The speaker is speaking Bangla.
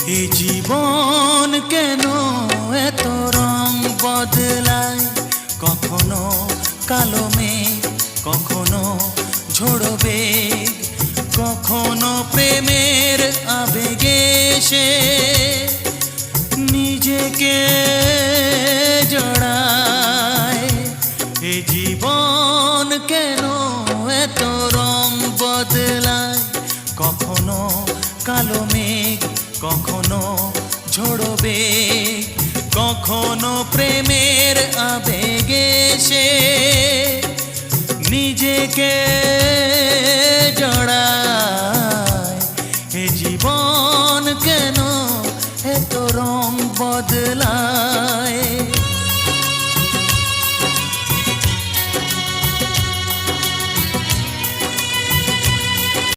এ জীবন কেন এত রং বদলায়, কখনো কালো মেঘ, কখনো ঝোড়ো বেগ, কখনো প্রেমের আবেগে সে নিজেকে জড়ায়। এ জীবন কেন এত রং বদলায়, কখনো কালো মেঘ, কখনো ঝোড়ো বেগ, কখনো প্রেমের আবেগে সে নিজেকে জড়ায়।